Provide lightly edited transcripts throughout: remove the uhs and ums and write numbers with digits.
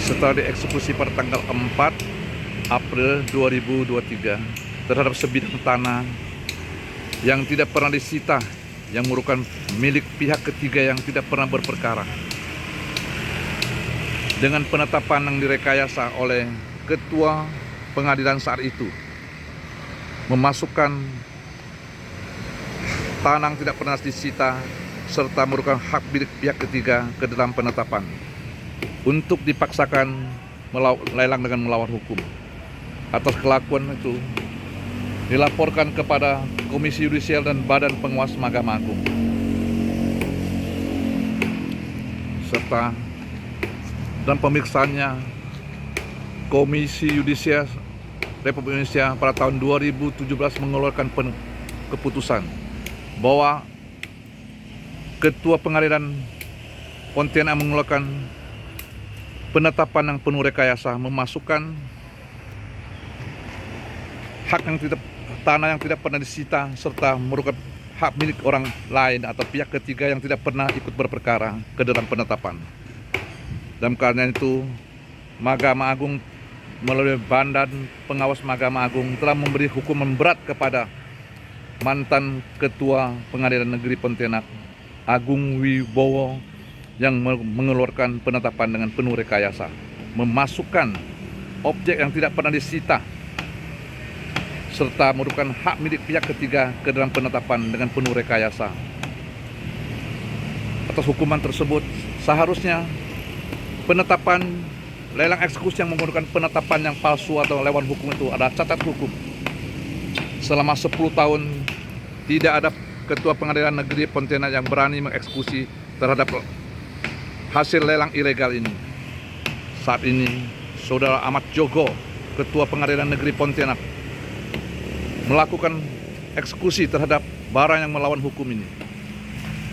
setelah dieksekusi pada tanggal 4 April 2023 terhadap sebidang tanah yang tidak pernah disita, yang merupakan milik pihak ketiga yang tidak pernah berperkara, dengan penetapan yang direkayasa oleh ketua pengadilan saat itu, memasukkan tanah yang tidak pernah disita serta merupakan hak milik pihak ketiga ke dalam penetapan untuk dipaksakan lelang dengan melawan hukum. Atas kelakuan itu dilaporkan kepada Komisi Yudisial dan Badan Pengawas Mahkamah Agung, serta dan pemeriksaannya Komisi Yudisial Republik Indonesia pada tahun 2017 mengeluarkan keputusan bahwa Ketua Pengadilan Pontianak mengeluarkan penetapan yang penuh rekayasa, memasukkan tanah yang tidak pernah disita serta merupakan hak milik orang lain atau pihak ketiga yang tidak pernah ikut berperkara ke dalam penetapan. Dan karena itu, Mahkamah Agung melalui Badan Pengawas Mahkamah Agung telah memberi hukuman berat kepada mantan Ketua Pengadilan Negeri Pontianak, Agung Wibowo, yang mengeluarkan penetapan dengan penuh rekayasa, memasukkan objek yang tidak pernah disita serta merupakan hak milik pihak ketiga ke dalam penetapan dengan penuh rekayasa. Atas hukuman tersebut, seharusnya penetapan lelang eksekusi yang menggunakan penetapan yang palsu atau lewat hukum itu ada cacat hukum. Selama 10 tahun tidak ada Ketua Pengadilan Negeri Pontianak yang berani mengeksekusi terhadap hasil lelang ilegal ini. Saat ini, Saudara Ahmad Jogo, Ketua Pengadilan Negeri Pontianak, melakukan eksekusi terhadap barang yang melawan hukum ini.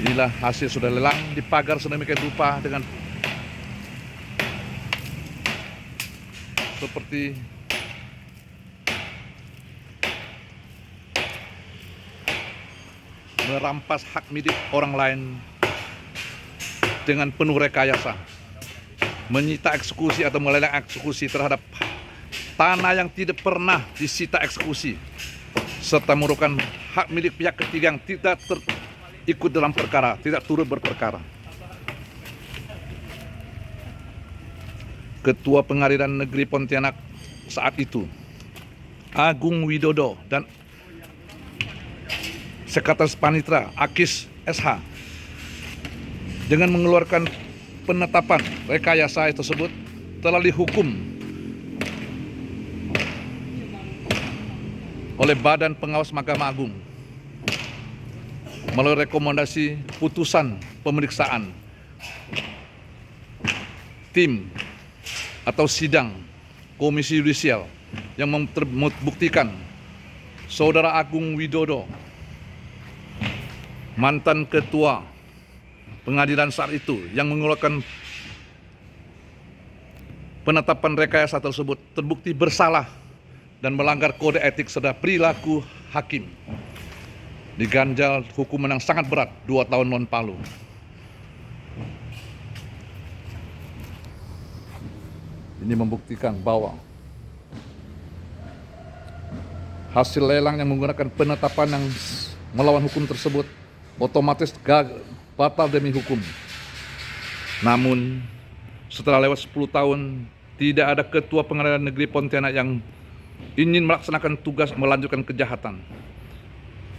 Inilah hasil sudah lelang dipagar sedemikian rupa dengan seperti merampas hak milik orang lain dengan penuh rekayasa, menyita eksekusi atau melelang eksekusi terhadap tanah yang tidak pernah disita eksekusi, serta merupakan hak milik pihak ketiga yang tidak ikut dalam perkara, tidak turut berperkara. Ketua Pengadilan Negeri Pontianak saat itu, Agung Widodo, dan Sekretaris Panitra Akis SH, dengan mengeluarkan penetapan rekayasa tersebut telah dihukum oleh Badan Pengawas Mahkamah Agung melalui rekomendasi putusan pemeriksaan tim atau sidang Komisi Yudisial yang membuktikan Saudara Agung Widodo, mantan Ketua Pengadilan saat itu, yang mengeluarkan penetapan rekayasa tersebut terbukti bersalah dan melanggar kode etik serta perilaku hakim, diganjal hukuman yang sangat berat, 2 tahun non palu. Ini membuktikan bahwa hasil lelang yang menggunakan penetapan yang melawan hukum tersebut otomatis batal demi hukum. Namun, setelah lewat 10 tahun, tidak ada Ketua Pengadilan Negeri Pontianak yang ingin melaksanakan tugas melanjutkan kejahatan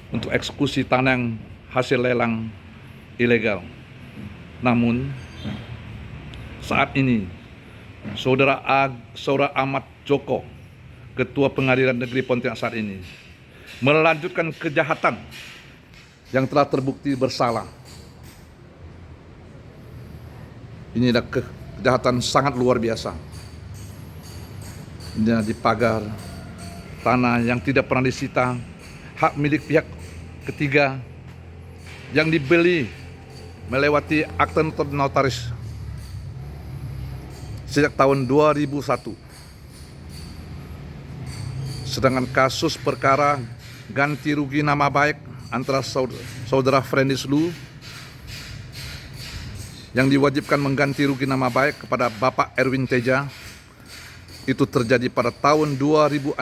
untuk eksekusi tanah yang hasil lelang ilegal. Namun, saat ini, Saudara Ahmad Joko, Ketua Pengadilan Negeri Pontianak saat ini, melanjutkan kejahatan yang telah terbukti bersalah. Ini adalah kejahatan sangat luar biasa. Ini dipagar tanah yang tidak pernah disita, hak milik pihak ketiga yang dibeli melewati akte notaris sejak tahun 2001. Sedangkan kasus perkara ganti rugi nama baik antara Saudara Frendis Lu yang diwajibkan mengganti rugi nama baik kepada Bapak Erwin Teja itu terjadi pada tahun 2006.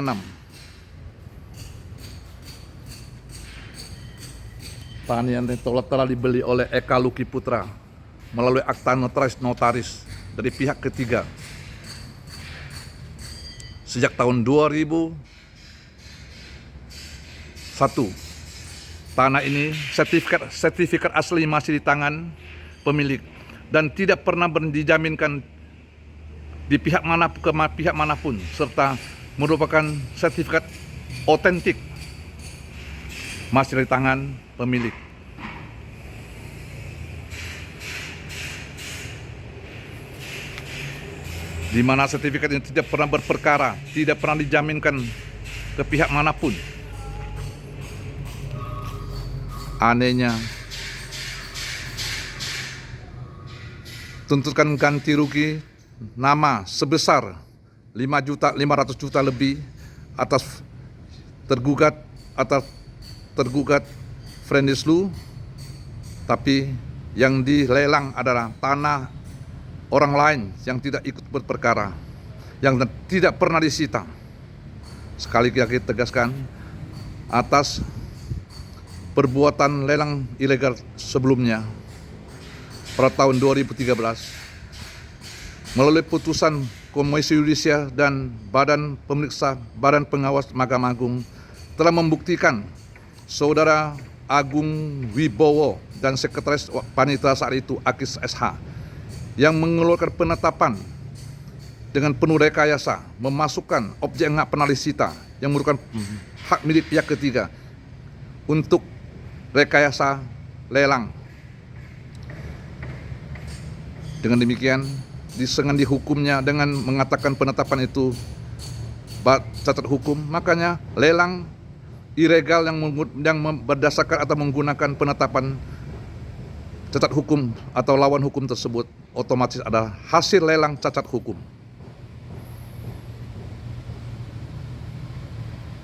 Tanah yang telah dibeli oleh Eka Luki Putra melalui akta notaris dari pihak ketiga sejak tahun 2001. Tanah ini sertifikat asli masih di tangan pemilik dan tidak pernah dijaminkan di pihak manapun serta merupakan sertifikat otentik masih di tangan pemilik. Di mana sertifikat ini tidak pernah berperkara, tidak pernah dijaminkan ke pihak manapun. Anehnya, tuntutkan ganti rugi nama sebesar 5.500.000 lebih atas tergugat Frendislu, tapi yang dilelang adalah tanah orang lain yang tidak ikut berperkara, yang tidak pernah disita. Sekali lagi tegaskan, atas perbuatan lelang ilegal sebelumnya pada tahun 2013 melalui putusan Komisi Yudisial dan Badan Pemeriksa Badan Pengawas Mahkamah Agung telah membuktikan Saudara Agung Wibowo dan Sekretaris Panitia saat itu Akis SH yang mengeluarkan penetapan dengan penuh rekayasa memasukkan objek yang pernah disita yang merupakan hak milik pihak ketiga untuk rekayasa lelang. Dengan demikian dengan dihukumnya dengan mengatakan penetapan itu cacat hukum, makanya lelang ilegal yang berdasarkan atau menggunakan penetapan cacat hukum atau lawan hukum tersebut otomatis adalah hasil lelang cacat hukum.